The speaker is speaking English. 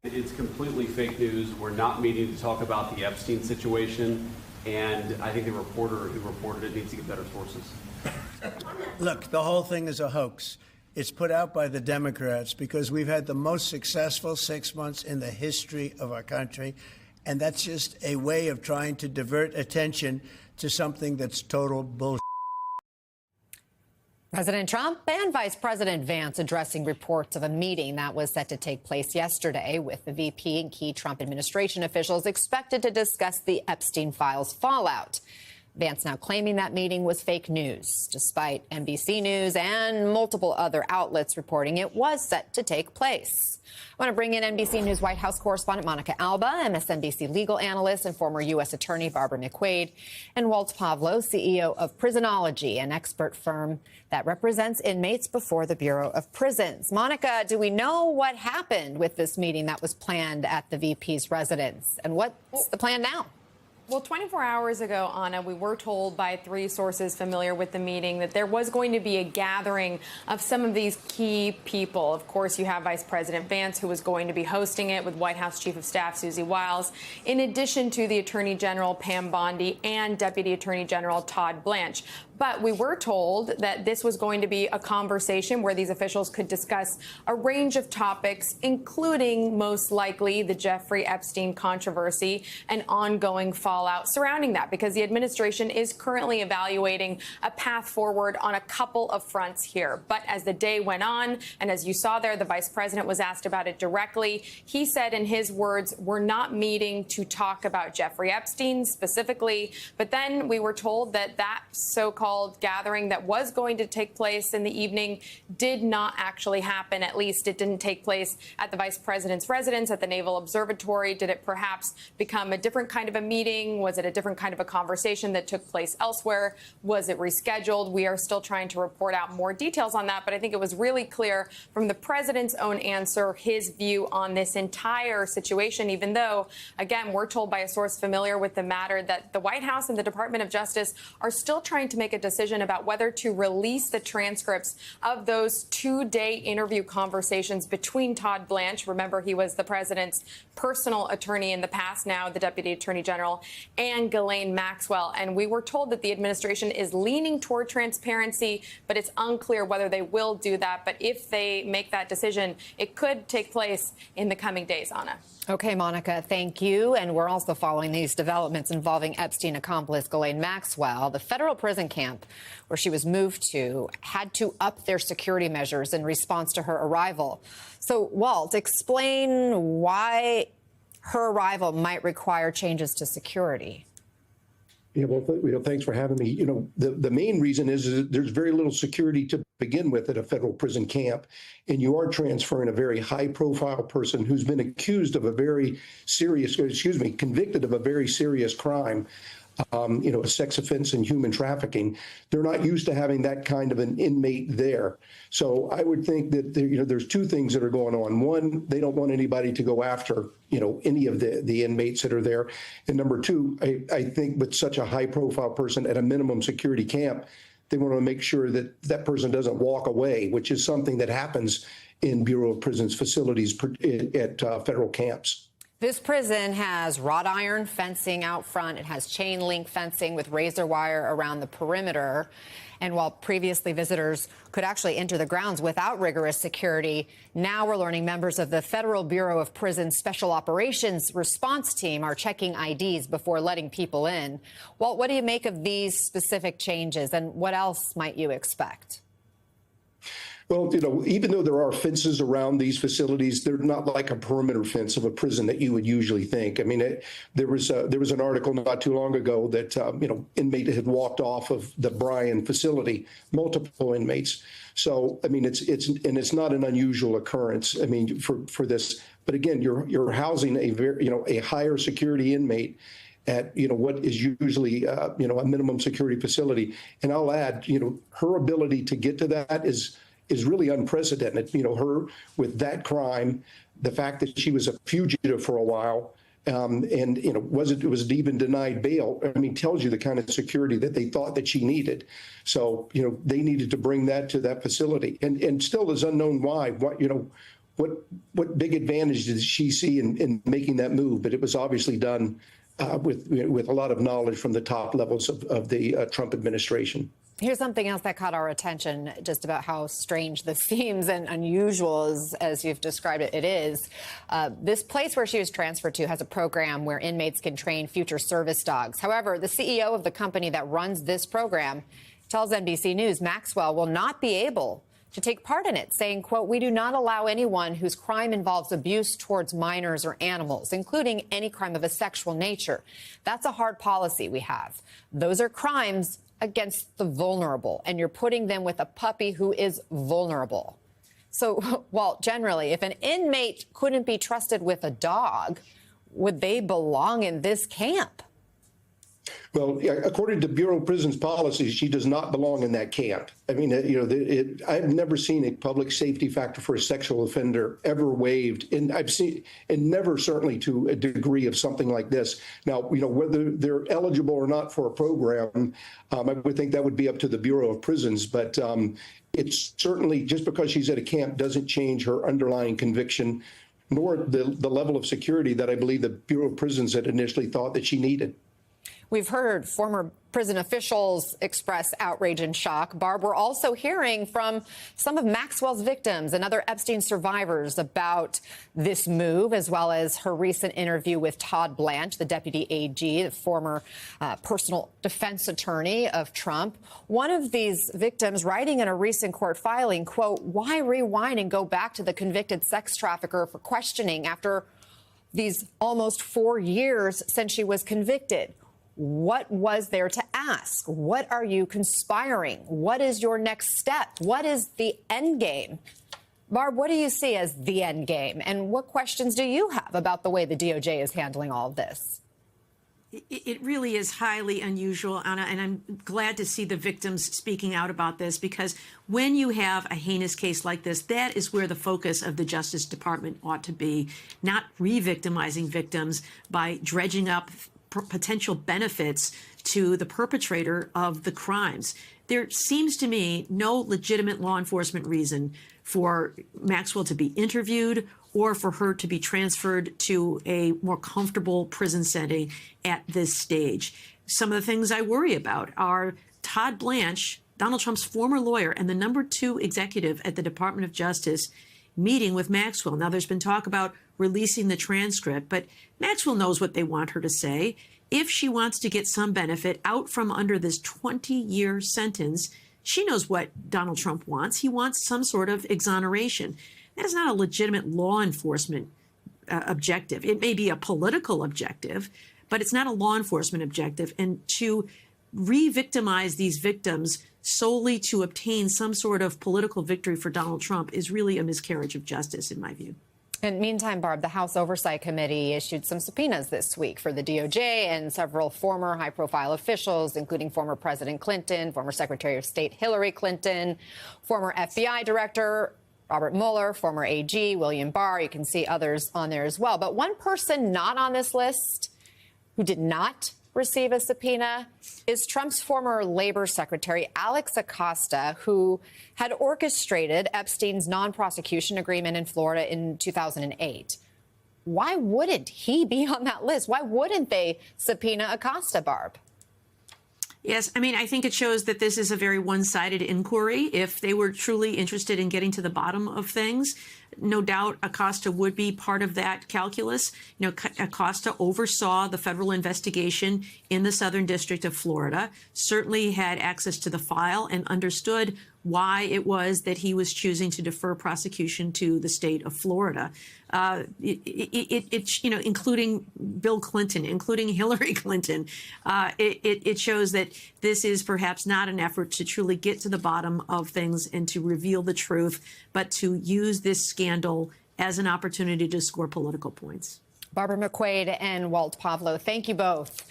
It's completely fake news. We're not meeting to talk about the Epstein situation, and I think the reporter who reported it needs to get better sources. Look, the whole thing is a hoax. It's put out by the Democrats because we've had the most successful 6 months in the history of our country, and that's just a way of trying to divert attention to something that's total bullshit. President Trump and Vice President Vance addressing reports of a meeting that was set to take place yesterday with the VP and key Trump administration officials expected to discuss the Epstein files fallout. Vance now claiming that meeting was fake news, despite NBC News and multiple other outlets reporting it was set to take place. I want to bring in NBC News White House correspondent Monica Alba, MSNBC legal analyst and former U.S. Attorney Barbara McQuade, and Walt Pavlo, CEO of Prisonology, an expert firm that represents inmates before the Bureau of Prisons. Monica, do we know what happened with this meeting that was planned at the VP's residence? And what's the plan now? Well, 24 hours ago, Anna, we were told by 3 sources familiar with the meeting that there was going to be a gathering of some of these key people. Of course, you have Vice President Vance, who was going to be hosting it with White House Chief of Staff Susie Wiles, in addition to the Attorney General Pam Bondi and Deputy Attorney General Todd Blanche. But we were told that this was going to be a conversation where these officials could discuss a range of topics, including most likely the Jeffrey Epstein controversy and ongoing fallout surrounding that, because the administration is currently evaluating a path forward on a couple of fronts here. But as the day went on, and as you saw there, the vice president was asked about it directly. He said in his words, "We're not meeting to talk about Jeffrey Epstein specifically." But then we were told that that so-called gathering that was going to take place in the evening did not actually happen. At least it didn't take place at the vice president's residence at the Naval Observatory. Did it perhaps become a different kind of a meeting? Was it a different kind of a conversation that took place elsewhere? Was it rescheduled? We are still trying to report out more details on that, but I think it was really clear from the president's own answer, his view on this entire situation, even though, again, we're told by a source familiar with the matter that the White House and the Department of Justice are still trying to make a decision about whether to release the transcripts of those 2-day interview conversations between Todd Blanche. Remember, he was the president's personal attorney in the past, now the Deputy Attorney General, and Ghislaine Maxwell. And we were told that the administration is leaning toward transparency, but it's unclear whether they will do that. But if they make that decision, it could take place in the coming days, Anna. Okay, Monica, thank you. And we're also following these developments involving Epstein accomplice Ghislaine Maxwell. The federal prison camp where she was moved to had to up their security measures in response to her arrival. So, Walt, explain why her arrival might require changes to security. Yeah, well, thanks for having me. The main reason is that there's very little security to begin with at a federal prison camp, and you are transferring a very high-profile person who's been accused of a very serious, convicted of a very serious crime. A sex offense and human trafficking. They're not used to having that kind of an inmate there. So I would think that there's 2 things that are going on. One, they don't want anybody to go after any of the inmates that are there. And number 2, I think with such a high-profile person at a minimum security camp, they want to make sure that that person doesn't walk away, which is something that happens in Bureau of Prisons facilities at federal camps. This prison has wrought iron fencing out front. It has chain link fencing with razor wire around the perimeter. And while previously visitors could actually enter the grounds without rigorous security, now we're learning members of the Federal Bureau of Prisons Special Operations Response Team are checking IDs before letting people in. Walt, what do you make of these specific changes, and what else might you expect? Well, even though there are fences around these facilities, they're not like a perimeter fence of a prison that you would usually think. I mean, there was an article not too long ago that inmate had walked off of the Bryan facility, multiple inmates. So I mean, it's not an unusual occurrence. I mean, for this, but again, you're housing a higher security inmate at what is usually a minimum security facility. And I'll add, her ability to get to that is really unprecedented. Her with that crime, the fact that she was a fugitive for a while, and wasn't even denied bail. I mean, tells you the kind of security that they thought that she needed. So they needed to bring that to that facility, and still is unknown why. what big advantage did she see in making that move? But it was obviously done with a lot of knowledge from the top levels of the Trump administration. Here's something else that caught our attention, just about how strange this seems and unusual, as you've described it is. This place where she was transferred to has a program where inmates can train future service dogs. However, the CEO of the company that runs this program tells NBC News Maxwell will not be able to take part in it, saying, quote, "We do not allow anyone whose crime involves abuse towards minors or animals, including any crime of a sexual nature. That's a hard policy we have. Those are crimes against the vulnerable, and you're putting them with a puppy who is vulnerable." So, Walt, generally, if an inmate couldn't be trusted with a dog, would they belong in this camp? Well, according to Bureau of Prisons policies, she does not belong in that camp. I mean, I've never seen a public safety factor for a sexual offender ever waived, and I've seen, and never certainly to a degree of something like this. Now, whether they're eligible or not for a program, I would think that would be up to the Bureau of Prisons. But it's certainly, just because she's at a camp doesn't change her underlying conviction, nor the level of security that I believe the Bureau of Prisons had initially thought that she needed. We've heard former prison officials express outrage and shock. Barb, we're also hearing from some of Maxwell's victims and other Epstein survivors about this move, as well as her recent interview with Todd Blanche, the deputy AG, the former personal defense attorney of Trump. One of these victims writing in a recent court filing, quote, "Why rewind and go back to the convicted sex trafficker for questioning after these almost 4 years since she was convicted? What was there to ask? What are you conspiring? What is your next step? What is the end game?" Barb, what do you see as the end game? And what questions do you have about the way the DOJ is handling all of this? It really is highly unusual, Anna, and I'm glad to see the victims speaking out about this, because when you have a heinous case like this, that is where the focus of the Justice Department ought to be, not re-victimizing victims by dredging up potential benefits to the perpetrator of the crimes. There seems to me no legitimate law enforcement reason for Maxwell to be interviewed or for her to be transferred to a more comfortable prison setting at this stage. Some of the things I worry about are Todd Blanche, Donald Trump's former lawyer and the #2 executive at the Department of Justice, meeting with Maxwell. Now, there's been talk about releasing the transcript, but Maxwell knows what they want her to say. If she wants to get some benefit out from under this 20-year sentence, she knows what Donald Trump wants. He wants some sort of exoneration. That is not a legitimate law enforcement objective. It may be a political objective, but it's not a law enforcement objective. And to re-victimize these victims solely to obtain some sort of political victory for Donald Trump is really a miscarriage of justice, in my view. And meantime, Barb, the House Oversight Committee issued some subpoenas this week for the DOJ and several former high-profile officials, including former President Clinton, former Secretary of State Hillary Clinton, former FBI Director Robert Mueller, former AG William Barr. You can see others on there as well. But one person not on this list who did not receive a subpoena is Trump's former labor secretary, Alex Acosta, who had orchestrated Epstein's non-prosecution agreement in Florida in 2008. Why wouldn't he be on that list? Why wouldn't they subpoena Acosta, Barb? Yes, I mean, I think it shows that this is a very one-sided inquiry. If they were truly interested in getting to the bottom of things, no doubt Acosta would be part of that calculus. You know, Acosta oversaw the federal investigation in the Southern District of Florida, certainly had access to the file and understood why it was that he was choosing to defer prosecution to the state of Florida. You know, including Bill Clinton, including Hillary Clinton. It shows that this is perhaps not an effort to truly get to the bottom of things and to reveal the truth, but to use this scandal as an opportunity to score political points. Barbara McQuade and Walt Pavlo, thank you both